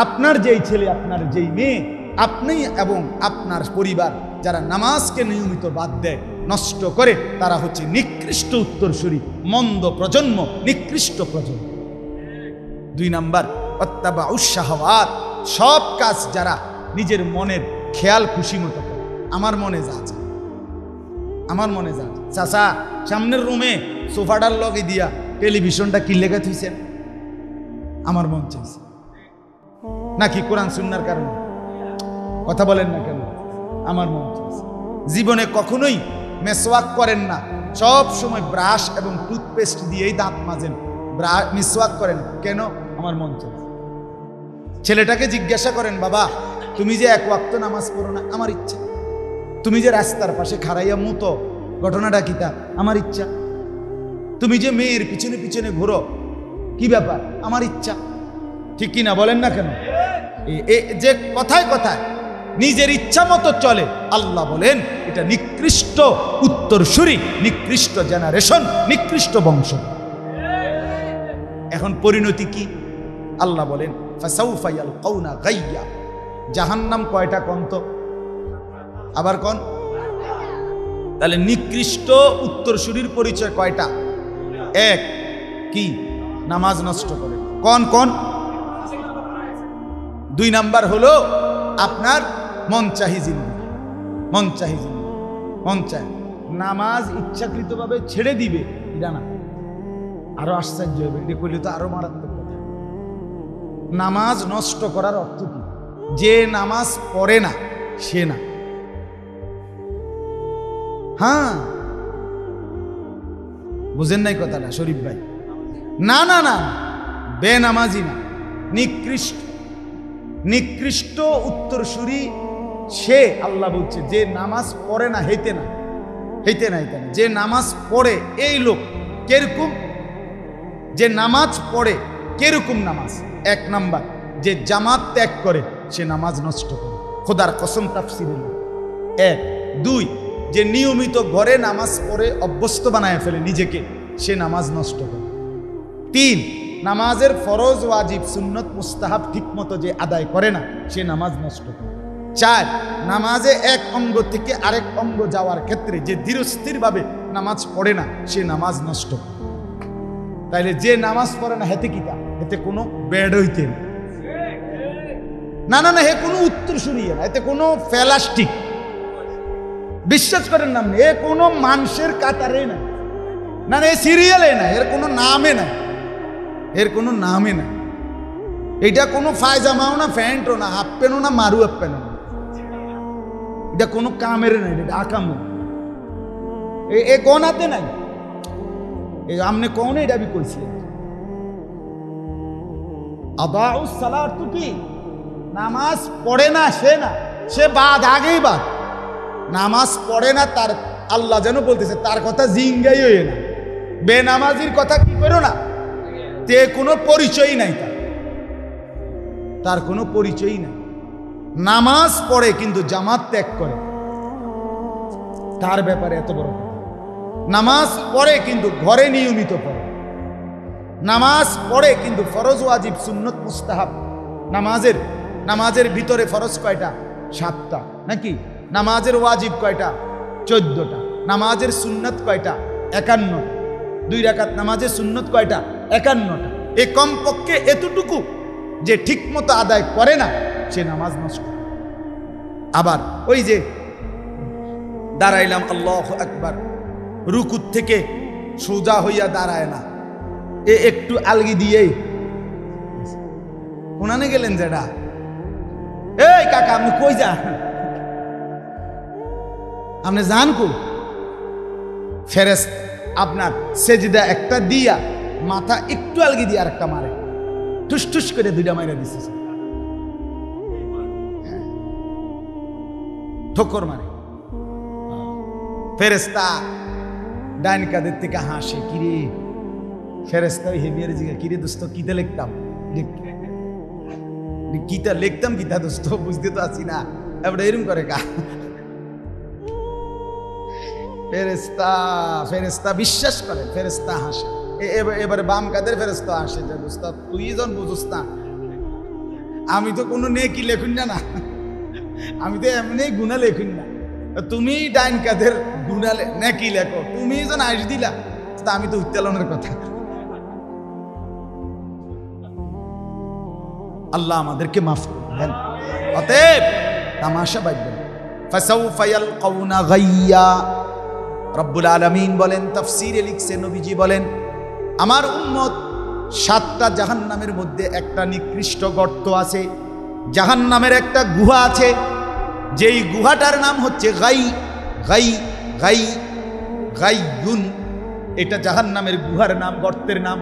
আপনার যেই ছেলে, আপনার যেই মেয়ে, আপনি এবং আপনার পরিবার যারা নামাজকে নিয়মিত বাদ দেয়, নষ্ট করে, তারা হচ্ছে নিকৃষ্ট উত্তরসূরি, মন্দ প্রজন্ম, নিকৃষ্ট প্রজন্ম। 2 নাম্বার, অত্তাবাউস শাহওয়াত, সব কাজ যারা নিজের মনের খেয়াল খুশি মতো করে। আমার মনে যা আছে, আমার মনে যা আছে। চাচা সামনের রুমে সোফাটার লগে দিয়া টেলিভিশনটা কি লেগে থুইছেন, আমার মন চাইছে, নাকি কোরআন সুন্নাহর কারণে? কথা বলেন না কেন? আমার মন চাইছে। জীবনে কখনোই মেসওয়াক করেন না, সব সময় ব্রাশ এবং টুথপেস্ট দিয়েই দাঁত মাজেন, মিসওয়াক করেন কেন? আমার মন চাইছে। ছেলেটাকে জিজ্ঞাসা করেন, বাবা তুমি যে 1 ওয়াক্ত নামাজ পড়ো না? আমার ইচ্ছা। তুমি যে রাস্তার পাশে খাড়াইয়া মুতো, ঘটনাটা কিতা? আমার ইচ্ছা। তুমি যে মেয়ের পিছনে পিছনে ঘুরো, কি ব্যাপার? আমার ইচ্ছা। ঠিক কিনা বলেন না কেন? যে কথায় কথায় নিজের ইচ্ছা মতো চলে, আল্লাহ বলেন এটা নিকৃষ্ট উত্তরসূরি, নিকৃষ্ট জেনারেশন, নিকৃষ্ট বংশ। এখন পরিণতি কি? আল্লাহ বলেন ফাসাউফা ইয়ালকাউনা গাইয়া, জাহান্নাম কয়টা কোন তো? আবার কোন? তাহলে নিকৃষ্ট উত্তরসূরির পরিচয় কয়টা? এক, কি? নামাজ নষ্ট করে। কোন কোন? 2 নাম্বার হলো আপনার মন চাহি জিন্দেগি, মন চাহি জিন্দেগি, মন চায়। নামাজ ইচ্ছাকৃতভাবে ছেড়ে দিবে, এটা না, আরো আশ্চর্য হবে, এটা করলে তো আরো মারাত্মক কথা। নামাজ নষ্ট করার অর্থ কি? যে নামাজ পড়ে না সে না। হ্যাঁ, বুঝেন নাই কথাটা শরীফ ভাই? না না না, বেনামাজি না, নিকৃষ্ট, নিকৃষ্ট উত্তরসূরি সে। আল্লাহ বলছে যে নামাজ পড়ে না, হইতে না, হইতে না, হইতে না। যে নামাজ পড়ে এই লোক কিরকম? যে নামাজ পড়ে কিরকম নামাজ? 1 নাম্বার, যে জামাত ত্যাগ করে সে নামাজ নষ্ট করে, খোদার কসম তাফসীরে। 1, 2, যে নিয়মিত ঘরে নামাজ পড়ে অভ্যস্ত বানায় ফেলে নিজেকে, সে নামাজ নষ্ট করে। 3, নামাজের ফরজ, ওয়াজিব, সুন্নত, মুস্তাহাব ঠিক মতো যে আদায় করে না, সে নামাজ নষ্ট করে। 4, নামাজে এক অঙ্গ থেকে আরেক অঙ্গ যাওয়ার ক্ষেত্রে যে ধীরস্থিরভাবে নামাজ পড়ে না, সে নামাজ নষ্ট করে। তাইলে যে নামাজ পড়ে না হেতে কিতা? এতে কোনো বেড হইতে না, না না, হে কোনো উত্তরসূরি না, এতে কোনো ফেলাস্টিক, বিশ্বাস করেন না, এ কোনো মানুষের কাতারে না, না না, এ সিরিয়ালে না, এর কোনো নামে না, এর কোনো নামে না। এটা কোনো ফায়জামাও না, প্যান্টও না, হাফ প্যান্টও না, মারু হাফ প্যান্টও না, এটা কোনো কামের নাই, এটা আকামে। এ কোনাতে নাই, আমনে কোন এটা বি কইছি। আদাউস সালাত তো কি? নামাজ পড়ে না সে না, সে বাদ, আগেই বাদ। নামাজ পড়ে না তার, আল্লাহ যেন বলতেছে তার কথা জিঙ্গাই হয়ে না। বেনামাজির কথা কি করো না, তে কোনো পরিচয়ই নাই, তার কোনো পরিচয়ই নাই। নামাজ পড়ে কিন্তু জামাত ত্যাগ করে, তার ব্যাপারে এত বড় কথা। নামাজ পড়ে কিন্তু ঘরে নিয়মিত পড়ে, নামাজ পড়ে কিন্তু ফরজ, ওয়াজিব, সুন্নত, মুস্তাহাব, নামাজের ভিতরে ফরজ কয়টা? 7টা নাকি? নামাজের ওয়াজিব কয়টা? 14টা। নামাজের সুন্নত কয়টা? 51। 2 রাকাত নামাজের সুন্নত কয়টা? 51টা। এই কমপক্ষে এতটুকু যে ঠিক মতো আদায় করে না, সে নামাজ নষ্ট। আবার ওই যে দাঁড়াইলাম, আল্লাহু আকবার, রুকুত থেকে সোজা হইয়া দাঁড়ায় না, এ একটু আলগি দিয়েই উনানে গেলেন, যেটা এই কাকা আপনি কই যান, আপনি যান কো? ফেরেশতা আপনার সেজদা একটা দিয়া মাথা একটু আলগি দিয়ে আরেকটা মারে, ঠুস ঠুস করে 2টা মাইরা দিচ্ছে, ঠোকর মারে। ফেরেশতা ডাইন কাদের থেকে হাসে, কিরে? ফেরেশতা হেবিয়ার জিগা, কিরে দোস্ত কিতে লিখতাম, কিতা লিখতাম, কিতা দোস্ত বুঝতে তো আছি না, এবারে এরকম করে কা ফেরেশতা ফেরেশতা বিশ্বাস করে, ফেরেশতা হাসে। এবারে বাম কাদের ফেরেশতা হাসে যে দোস্ত তুই যখন বুঝোস না, আমি তো কোনো নেকি লেখুন না, আমি তো এমনি গুণা লেখুন না, তুমি ডাইন কাদের গুণা নেকি লেখো, তুমি যখন হাস দিলা তা আমি তো উত্তোলনের কথা। আল্লাহ আমাদেরকে মাফ করবেন। অতএব তামাশা বাইবেন ফাসাউফা ইয়ালকাউনা গাইয়া। রব্বুল আলামিন বলেন, তাফসীরে লিখছে নবীজি বলেন, আমার উম্মত 7টা জাহান্নামের মধ্যে একটা নিকৃষ্ট গর্ত আছে, জাহান্নামের একটা গুহা আছে, যেই গুহাটার নাম হচ্ছে গাই গাই গাই গাইয়ুন। এটা জাহান্নামের গুহার নাম, গর্তের নাম।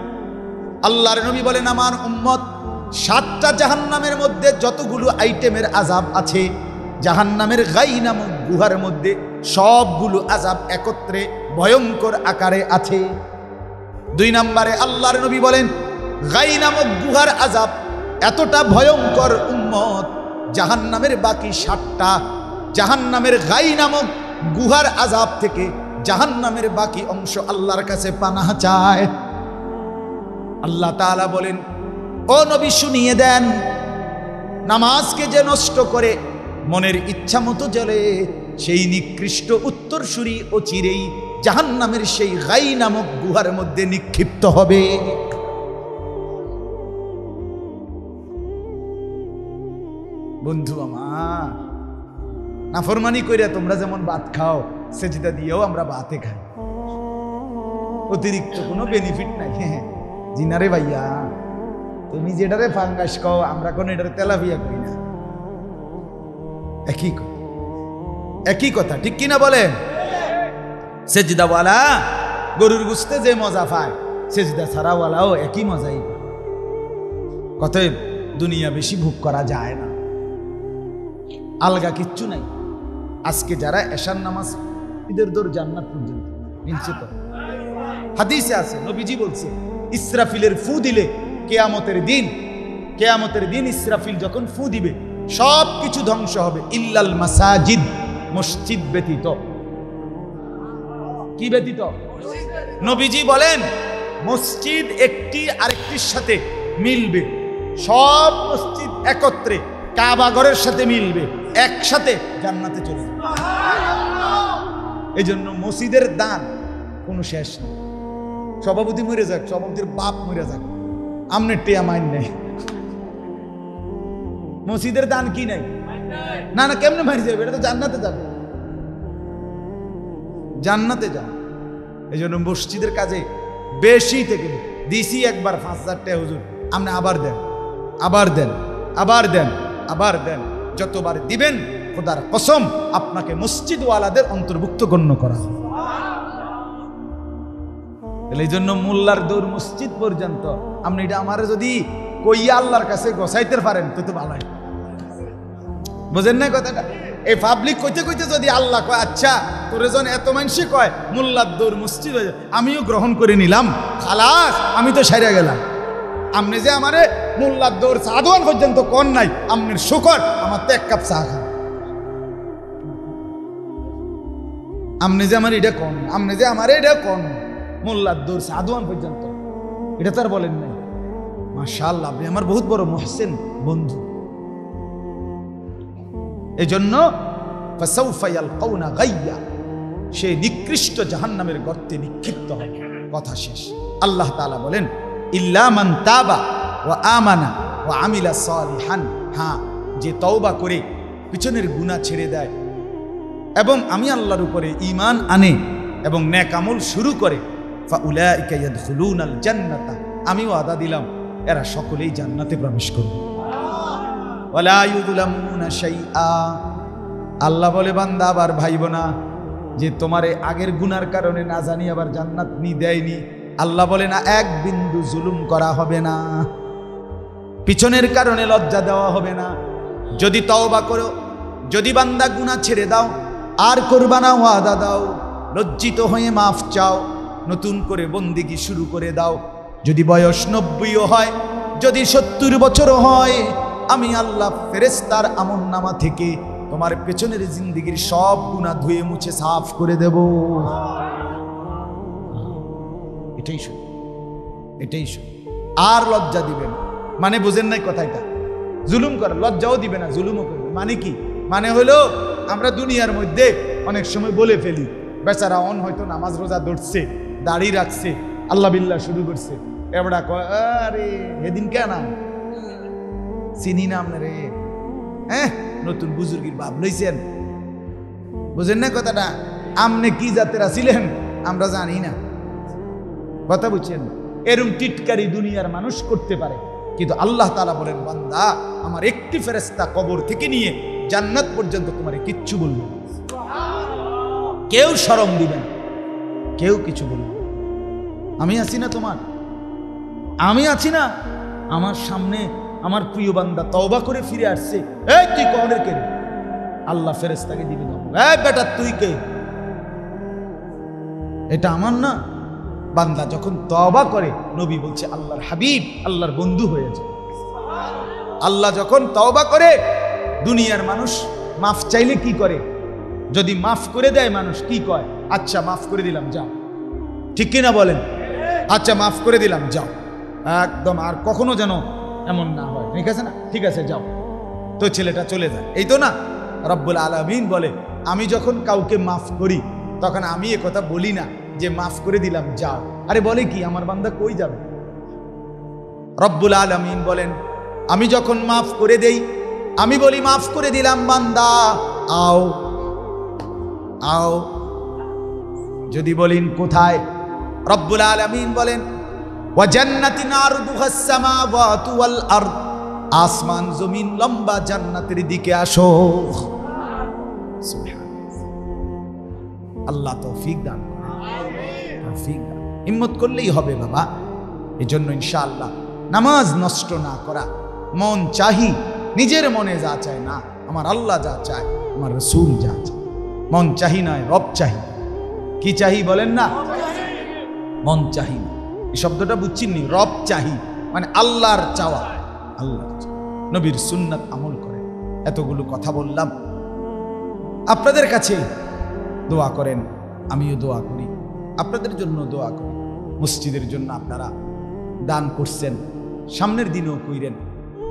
আল্লাহর নবী বলেন, আমার উম্মত 7টা জাহান্নামের মধ্যে যতগুলো আইটেমের আযাব আছে, জাহান্নামের গাই নামক গুহার মধ্যে সবগুলো আযাব একত্রে ভয়ঙ্কর আকারে আছে। 2 নম্বরে আল্লাহর নবী বলেন, গাই নামক গুহার আযাব এতটা ভয়ঙ্কর উম্মত, জাহান্নামের বাকি 7টা জাহান্নামের গাই নামক গুহার আযাব থেকে জাহান্নামের বাকি অংশ আল্লাহর কাছে পানাহ চায়। আল্লাহ তাআলা বলেন, ও নবী শুনিয়ে দেন, নামাজকে যে নষ্ট করে মনের ইচ্ছা মতো চলে, সেই নিকৃষ্ট উত্তরসূরি অচিরেই জাহান্নামের সেই গাই নামক গুহার মধ্যে নিক্ষিপ্ত হবে। বন্ধু আমার, নাফরমানি কইরা তোমরা যেমন ভাত খাও, সেজদা দিয়েও আমরা ভাতে খাই, অতিরিক্ত কোনো বেনিফিট নাই। জিনারে ভাইয়া, তুমি যেটারে ফাঙ্গাস খাও, আমরা কোন এটারে তেলাপিয়া করি না। একই কথা, ঠিক কিনা বলেন? সেজদাওয়ালা গরুর গোশতে যে মজা পায়, সেজদা ছাড়াওয়ালাও একই মজাই। কতই দুনিয়া বেশি ভোগ করা যায় না, আলগা কিচ্ছু নাই। আজকে যারা এশার নামাজ ঈদের দৌড় জান্নাত পর্যন্ত মিলছে, তো হাদিসে আছে, নবীজি বলছে, ইসরাফিলের ফু দিলে কেয়ামতের দিন ইসরাফিল যখন ফু দিবে সব কিছু ধ্বংস হবে, ইল্লাল মাসাজিদ, মসজিদ ব্যতীত। কি ব্যতীত? নবীজি বলেন, মসজিদ একটি আরেকটির সাথে মিলবে, সব মসজিদ একত্রে কাবা ঘরের সাথে মিলবে, একসাথে জান্নাতে চলে যাবে। এই জন্য মসজিদের দান কোনো শেষ নেই। সভাপতি মরে যাক, সভাপতির বাপ মরে যাক, আমনের টেয়া মাইন নেই, মসজিদের দান কি নাই? না না, কেমনে মারি যাবে? এটা তো জান্নাতে যাবে, জান্নাতে যাবে। এই জন্য মসজিদের কাজে বেশি থেকে দিছি একবার 5,000 টাকা, হুজুর আপনি আবার দেন, আবার দেন, আবার দেন, আবার দেন। যতবার দিবেন খোদার কসম আপনাকে মসজিদওয়ালাদের অন্তর্ভুক্ত গণ্য করা হবে। এই জন্য মোল্লার দৌড় মসজিদ পর্যন্ত। আপনি এটা আমার যদি কইয়া আল্লাহর কাছে গোসাইতে পারেন তো ভালো। বুঝেন না কথাটা? এই পাবলিক কইতে কইতে যদি আল্লাহ কয়, আচ্ছা তোর জন এত মানুষই কয় মোল্লার দৌড় মসজিদ হয়ে যায়, আমিও গ্রহণ করে নিলাম, খালাস, আমি তো সাইরা গেলাম। আপনি যে আমারে মোল্লার দৌড় সাধুয়ান পর্যন্ত কোন নাই, আপনার শুকর, আমার তো 1 কাপ চা খান। আপনি যে আমার এটা কোন, আপনি যে আমার এটা কোন মোল্লার দৌড় সাধুয়ান পর্যন্ত, এটা তো আর বলেন নাই। মাশাআল্লাহ, আপনি আমার বহুত বড় মুহসিন বন্ধু। এই জন্য ফাসাউফা ইয়ালকাউনা গাইয়া, সেই নিকৃষ্ট জাহান্নামের গর্তে নিক্ষিপ্ত হবে। কথা শেষ। আল্লাহ তাআলা বলেন, ইল্লা মান তাবা ওয়া আমানা ওয়া আমিলা সালিহান। হ্যাঁ, যে তওবা করে পিছনের গুনাহ ছেড়ে দেয় এবং আমি আল্লাহর উপরে ঈমান আনে এবং নেক আমল শুরু করে, ফাউলাইকা ইয়াদখুলুনাল জান্নাতা, আমি ওয়াদা দিলাম এরা সকলেই জান্নাতে প্রবেশ করবে। ওয়ালা ইউযলামুনা শাইআ। আল্লাহ বলে, বান্দা আবার ভাইব না যে তোমারে আগের গুনার কারণে না জানি আবার জান্নাত নি দেয়নি। আল্লাহ বলে না, এক বিন্দু জুলুম করা হবে না, পিছনের কারণে লজ্জা দেওয়া হবে না। যদি তওবা করো, যদি বান্দা গুনাহ ছেড়ে দাও, আর করবা না, ওয়াদা দাও, লজ্জিত হয়ে মাফ চাও, নতুন করে বন্দেগী শুরু করে দাও। যদি বয়স 90ও হয়, যদি 70 বছরও হয়, আমি আল্লাহ ফেরেশতার আমলনামা থেকে তোমার পেছনের জিন্দেগির সব গুনাহ ধুয়ে মুছে সাফ করে দেব। এটাই শুধু, এটাই শুধু। আর লজ্জা দিবেন মানে বুঝেন নাই কথাটা? জুলুম করে, লজ্জাও দিবে না, জুলুমও করবে। মানে কি? মানে হলো আমরা দুনিয়ার মধ্যে অনেক সময় বলে ফেলি, বেচারা অন হয়তো নামাজ রোজা ধরছে, দাড়ি রাখছে, আল্লাহ বিল্লাহ শুরু করছে, এবড়া কয় আরে এদিন কেন চিনি না আপনারে, হ্যাঁ নতুন বুজুর্গির ভাব লইছেন। বুঝেন না কথাটা? আমনে কি জাতের আছিলেন আমরা জানি না, কথা বুঝছেন? এরম টিটকারি দুনিয়ার মানুষ করতে পারে, কিন্তু আল্লাহ তাআলা বলেন, বান্দা আমার একটি ফেরেশতা কবর থেকে নিয়ে জান্নাত পর্যন্ত তোমারে কিচ্ছু বলবে না। কেউ শরম দিবেন, কেউ কিছু বলবে। আমি আছি না তোমার, আমি আছি না। আমার সামনে আমার প্রিয় বান্দা তওবা করে ফিরে আসছে, এই তুই কবরের কে? আল্লাহ ফেরেশতাকে দিবে না, এই বেটা তুই কে? এটা আমার না। বান্দা যখন তওবা করে, নবী বলছে আল্লাহর হাবিব, আল্লাহর বন্ধু হয়ে যায়। আল্লাহ যখন তওবা করে, দুনিয়ার মানুষ মাফ চাইলে কি করে? যদি মাফ করে দেয় মানুষ কি কয়? আচ্ছা মাফ করে দিলাম, যাও। ঠিক কিনা বলেন? আচ্ছা মাফ করে দিলাম, যাও। একদম আর কখনো যেন এমন না হয়, ঠিক আছে না? ঠিক আছে যাও। তো ছেলেটা চলে যায়, এই তো না? রব্বুল আলামিন বলে, আমি যখন কাউকে মাফ করি তখন আমি এ কথা বলি না যে মাফ করে দিলাম যাও। আরে বলে কি, আমার বান্দা কই যাবে? রব্বুল আলামিন বলেন, আমি যখন মাফ করে দেই আমি বলি মাফ করে দিলাম বান্দা, আও আও। যদি বলেন কোথায়, রব্বুল আলামিন বলেন, ওয়া জান্নাতিন আরদুহাস সামাওয়াতু ওয়াল আরদ, আসমান জমিন লম্বা জান্নাতের দিকে আসো। আল্লাহ তৌফিক দান করেন, তৌফিক দান। হিম্মত করলেই হবে বাবা। এজন্য ইনশাআল্লাহ নামাজ নষ্ট না করা, মন চাহি, নিজের মনে যা চায় না, আমার আল্লাহ যা চায়, আমার রাসূল যা চায়। মন চাহি নয়, রব চাহি। কি চাহি বলেন না? মন চাহি না, এই শব্দটা বুঝছেননি? রব চাহি মানে আল্লাহর চাওয়া, আল্লাহর চাওয়া। নবীর সুন্নাত আমল করে। এতগুলো কথা বললাম, আপনাদের কাছে দোয়া করেন, আমিও দোয়া করি, আপনাদের জন্য দোয়া করি। মসজিদের জন্য আপনারা দান করছেন, সামনের দিনেও কইরেন।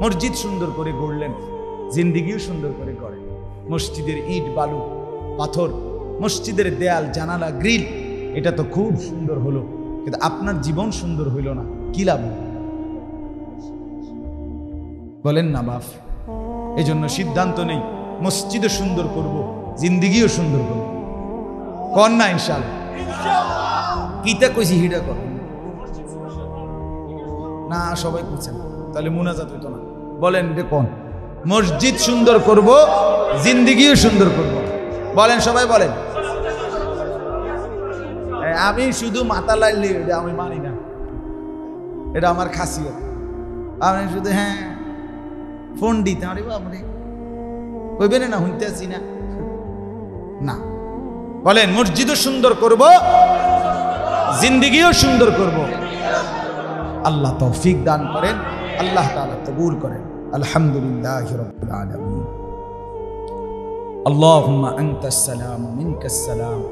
মসজিদ সুন্দর করে গড়লেন, জিন্দিগিও সুন্দর করে গড়েন। মসজিদের ইট বালু পাথর, মসজিদের দেয়াল জানালা গ্রিল, এটা তো খুব সুন্দর হলো, কিন্তু আপনার জীবন সুন্দর হইল না, কি লাভ? বলেন না বাপ? এই জন্য সিদ্ধান্ত নেই, মসজিদও সুন্দর করব, জিন্দিগিও সুন্দর করব। কর না ইনশাআল্লাহ? কিতা কইছি হিডা কর না, সবাই করছেন, তাহলে মুনাজাত হইতো না। বলেন রে কোন? মসজিদ সুন্দর করব, জিন্দিগিও সুন্দর করব। বলেন সবাই বলেন। আমি শুধু মাথা লাইলে এটা আমি মানি না, এটা আমার খাসিয়ত। আমি শুধু হ্যাঁ ফোন দিতে আরে বাবরে কইবেন না, হইতে আসি না না। বলেন মসজিদও সুন্দর করব, জিন্দিগিও সুন্দর করব। আল্লাহ তৌফিক দান করেন, আল্লাহ তাআলা কবুল করেন। আলহামদুলিল্লাহি রাব্বিল আলামিন। আল্লাহুম্মা আনতাস সালাম ওয়া মিনকাস সালাম।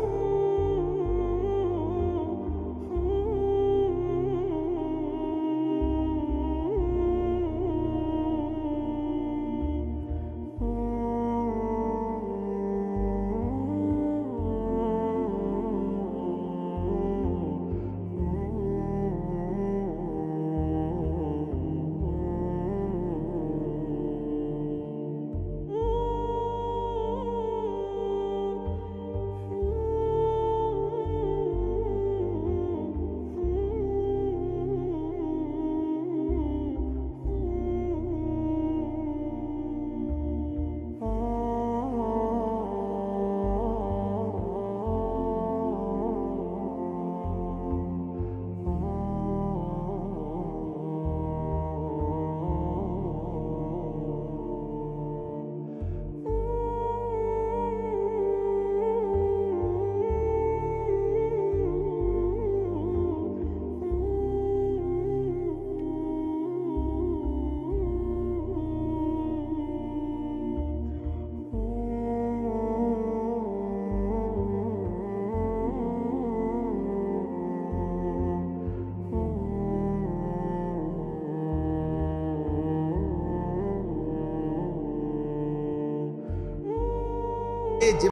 এই যে